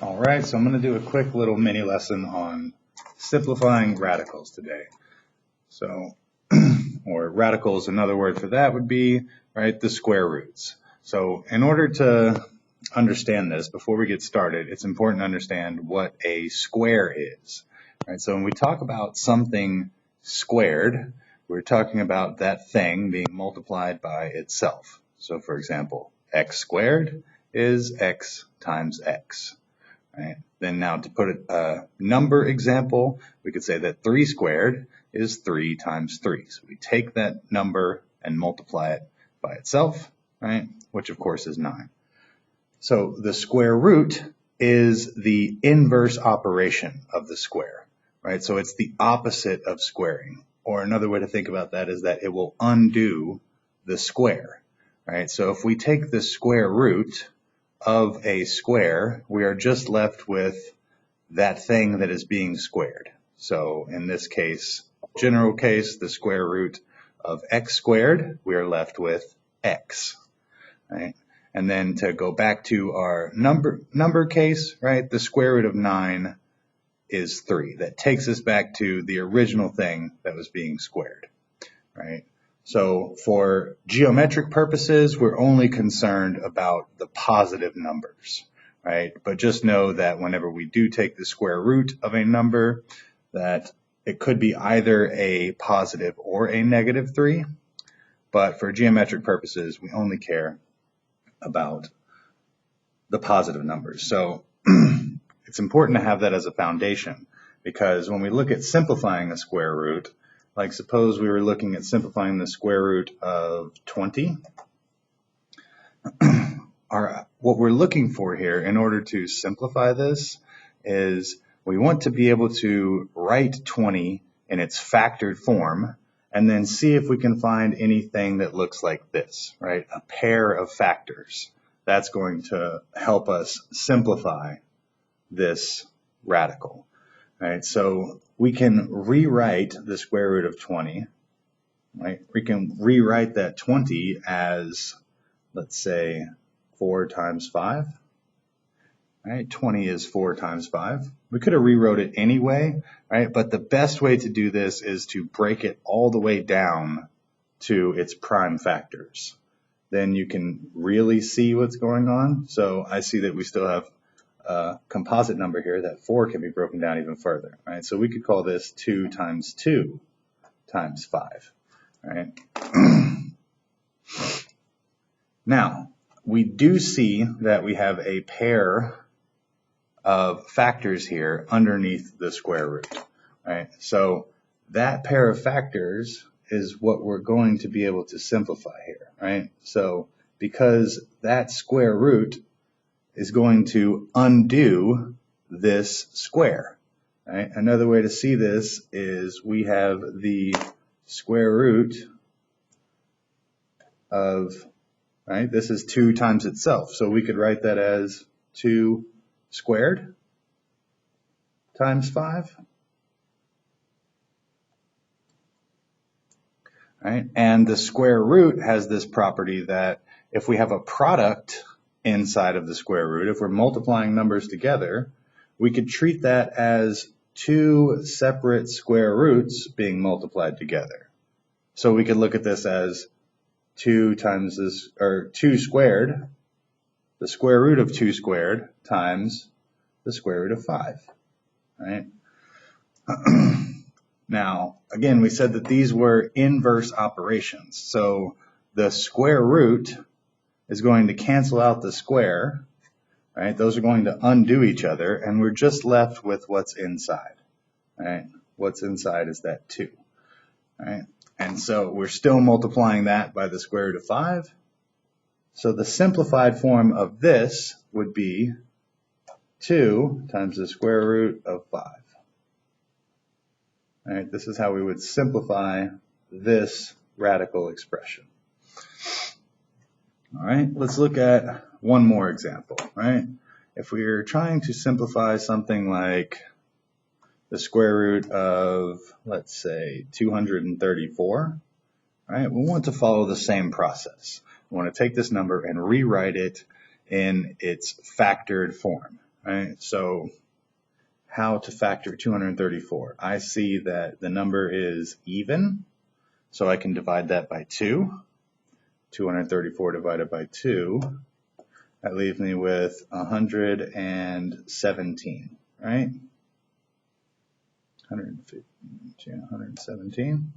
All right, so I'm going to do a quick little mini lesson on simplifying radicals today. So, or radicals, another word for that would be, right, the square roots. So in order to understand this, before we get started, it's important to understand what a square is. Right? So when we talk about something squared, we're talking about that thing being multiplied by itself. So for example, x squared is x times x. Right? Then now to put a number example, we could say that 3 squared is 3 times 3. So we take that number and multiply it by itself, right? Which of course is 9. So the square root is the inverse operation of the square, right? So it's the opposite of squaring. Or another way to think about that is that it will undo the square, right? So if we take the square root of a square, we are just left with that thing that is being squared. So in this case, general case, the square root of x squared, we are left with x, right? And then to go back to our number case, right, the square root of 9 is 3. That takes us back to the original thing that was being squared, right? So for geometric purposes, we're only concerned about the positive numbers, right? But just know that whenever we do take the square root of a number, that it could be either a positive or a negative 3. But for geometric purposes, we only care about the positive numbers. So it's important to have that as a foundation, because when we look at simplifying a square root, like suppose we were looking at simplifying the square root of 20. What we're looking for here in order to simplify this is we want to be able to write 20 in its factored form and then see if we can find anything that looks like this, right? A pair of factors. That's going to help us simplify this radical. Right, so we can rewrite the square root of 20, right? We can rewrite that 20 as, let's say, 4 times 5, right? 20 is 4 times 5. We could have rewrote it anyway, right? But the best way to do this is to break it all the way down to its prime factors. Then you can really see what's going on. So I see that we still have a composite number here, that 4 can be broken down even further, right? So we could call this 2 times 2 times 5, right? Now, we do see that we have a pair of factors here underneath the square root, right? So that pair of factors is what we're going to be able to simplify here, right? So because that square root is going to undo this square, right? Another way to see this is we have the square root of, right, this is 2 times itself. So we could write that as 2 squared times 5, right? And the square root has this property that if we have a product inside of the square root, if we're multiplying numbers together, we could treat that as 2 separate square roots being multiplied together. So we could look at this as 2 times this, or 2 squared, the square root of 2 squared times the square root of 5, right? Now, again, we said that these were inverse operations. So the square root is going to cancel out the square, right? Those are going to undo each other, and we're just left with what's inside, right? What's inside is that 2, right? And so we're still multiplying that by the square root of 5. So the simplified form of this would be 2 times the square root of 5. All right, this is how we would simplify this radical expression. All right, let's look at one more example, right? If we're trying to simplify something like the square root of, let's say, 234, right? We want to follow the same process. We want to take this number and rewrite it in its factored form, right? So how to factor 234? I see that the number is even, so I can divide that by 2. 234 divided by 2, that leaves me with 117, right? 117.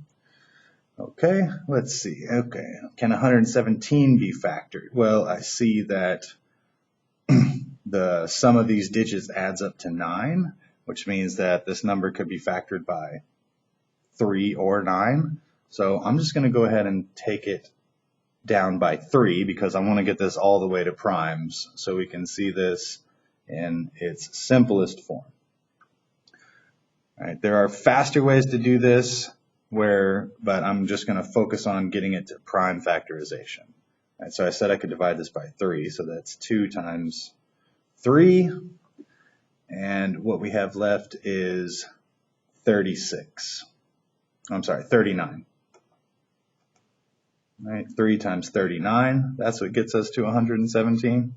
Okay, let's see. Okay, can 117 be factored? Well, I see that the sum of these digits adds up to 9, which means that this number could be factored by 3 or 9. So I'm just going to go ahead and take it down by 3 because I want to get this all the way to primes so we can see this in its simplest form. All right, there are faster ways to do this, but I'm just going to focus on getting it to prime factorization. All right, so I said I could divide this by 3, so that's 2 times 3, and what we have left is 36. I'm sorry, 39. All right, 3 times 39, that's what gets us to 117.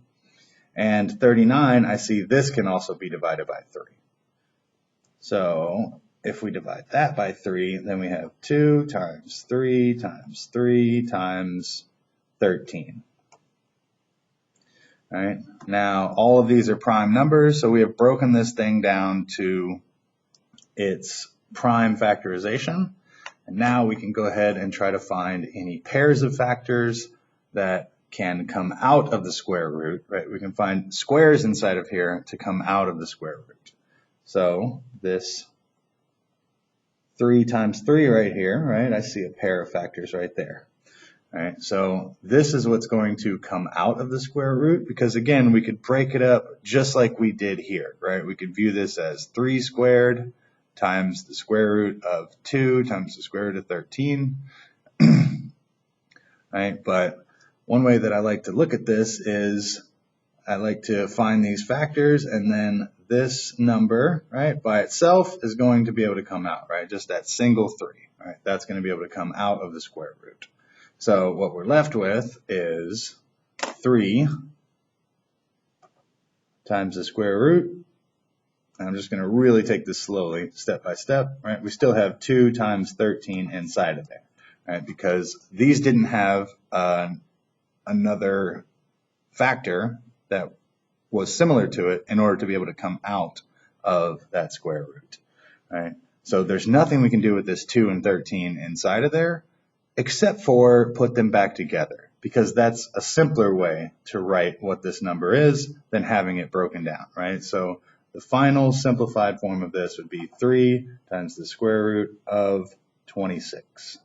And 39, I see this can also be divided by 3. So if we divide that by 3, then we have 2 times 3 times 3 times 13. All right, now all of these are prime numbers, so we have broken this thing down to its prime factorization. And now we can go ahead and try to find any pairs of factors that can come out of the square root, right? We can find squares inside of here to come out of the square root. So this 3 times 3 right here, right? I see a pair of factors right there. All right, so this is what's going to come out of the square root because again, we could break it up just like we did here, right? We could view this as 3 squared times the square root of 2 times the square root of 13. Right, but one way that I like to look at this is I like to find these factors and then this number, right, by itself is going to be able to come out, right? Just that single 3, right? That's going to be able to come out of the square root. So what we're left with is 3 times the square root. And I'm just going to really take this slowly, step by step, right? We still have 2 times 13 inside of there, right? Because these didn't have another factor that was similar to it in order to be able to come out of that square root, right? So there's nothing we can do with this 2 and 13 inside of there except for put them back together because that's a simpler way to write what this number is than having it broken down, right? So the final simplified form of this would be 3 times the square root of 26.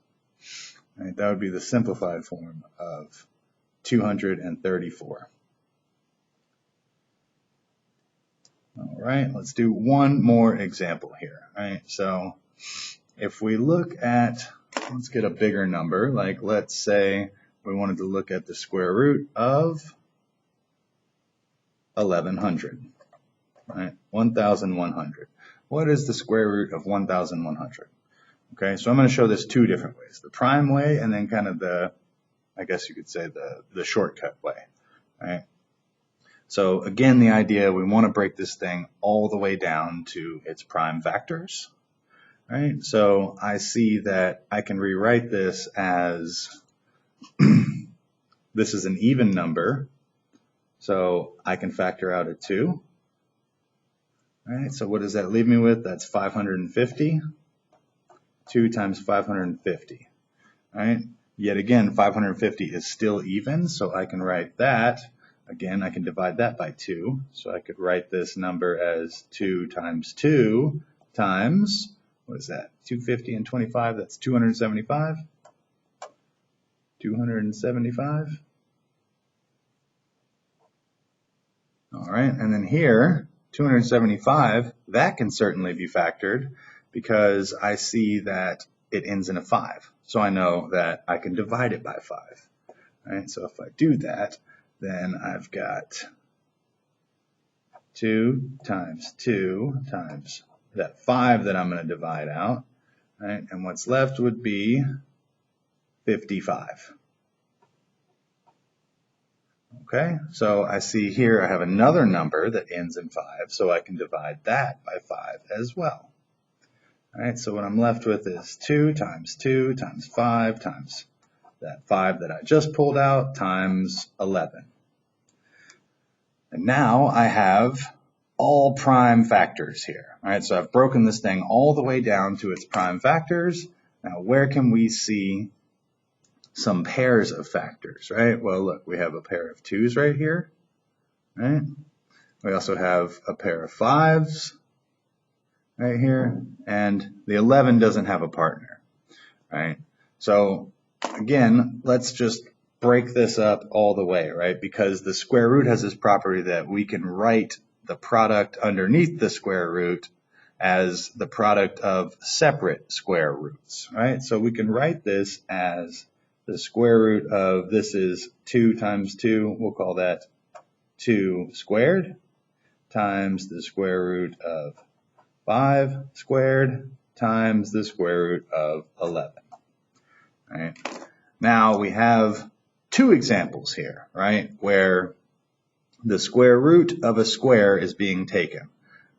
Right? That would be the simplified form of 234. All right, let's do one more example here. All right, so if we look at, let's get a bigger number, like let's say we wanted to look at the square root of 1100, right? 1100. What is the square root of 1100? Okay, so I'm going to show this 2 different ways, the prime way and then kind of the, I guess you could say the shortcut way, right? So again, the idea, we want to break this thing all the way down to its prime factors, right? So I see that I can rewrite this as, this is an even number, so I can factor out a 2. All right, so what does that leave me with? That's 550. 2 times 550. All right, yet again, 550 is still even, so I can write that. Again, I can divide that by 2, so I could write this number as 2 times 2 times, what is that, 250 and 25, that's 275. 275. All right, and then here, 275, that can certainly be factored because I see that it ends in a 5. So I know that I can divide it by 5. All right, so if I do that, then I've got 2 times that 5 that I'm going to divide out, right? And what's left would be 55. Okay, so I see here I have another number that ends in 5, so I can divide that by 5 as well. All right, so what I'm left with is 2 times 5 times that 5 that I just pulled out times 11. And now I have all prime factors here. All right, so I've broken this thing all the way down to its prime factors. Now, where can we see some pairs of factors, right? Well, look, we have a pair of 2's right here, right? We also have a pair of 5's right here, and the 11 doesn't have a partner, right? So again, let's just break this up all the way, right? Because the square root has this property that we can write the product underneath the square root as the product of separate square roots, right? So we can write this as the square root of, this is 2 times 2, we'll call that 2 squared, times the square root of 5 squared times the square root of 11. Right? Now we have two examples here, right, where the square root of a square is being taken,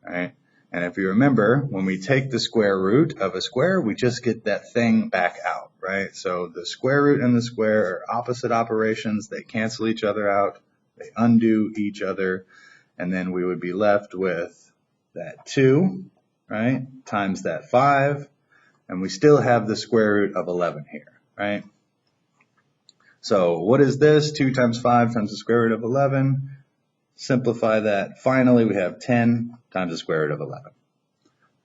right? And if you remember, when we take the square root of a square, we just get that thing back out, right? So the square root and the square are opposite operations. They cancel each other out. They undo each other. And then we would be left with that 2, right, times that 5. And we still have the square root of 11 here, right? So what is this? 2 times 5 times the square root of 11. Simplify that. Finally, we have 10 times the square root of 11.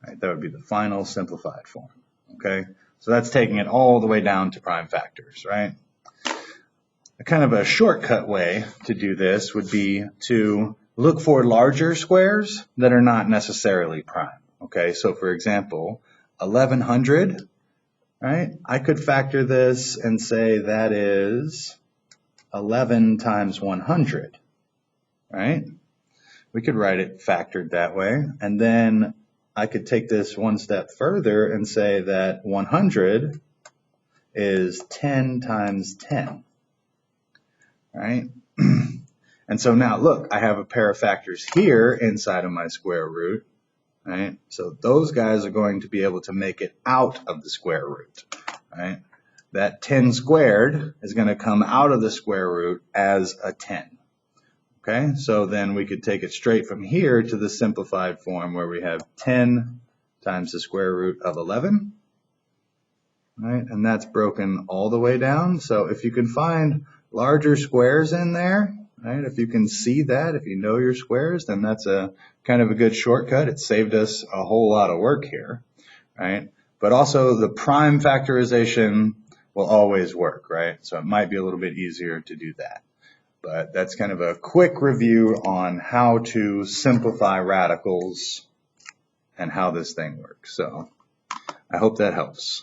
Right, that would be the final simplified form. Okay, so that's taking it all the way down to prime factors, right? A kind of a shortcut way to do this would be to look for larger squares that are not necessarily prime. Okay, so for example, 1100, right? I could factor this and say that is 11 times 100, right? We could write it factored that way. And then I could take this one step further and say that 100 is 10 times 10, right? And so now look, I have a pair of factors here inside of my square root, right? So those guys are going to be able to make it out of the square root, right? That 10 squared is going to come out of the square root as a 10. Okay, so then we could take it straight from here to the simplified form where we have 10 times the square root of 11, right? And that's broken all the way down. So if you can find larger squares in there, right? If you can see that, if you know your squares, then that's a kind of a good shortcut. It saved us a whole lot of work here, right? But also the prime factorization will always work, right? So it might be a little bit easier to do that. But that's kind of a quick review on how to simplify radicals and how this thing works. So I hope that helps.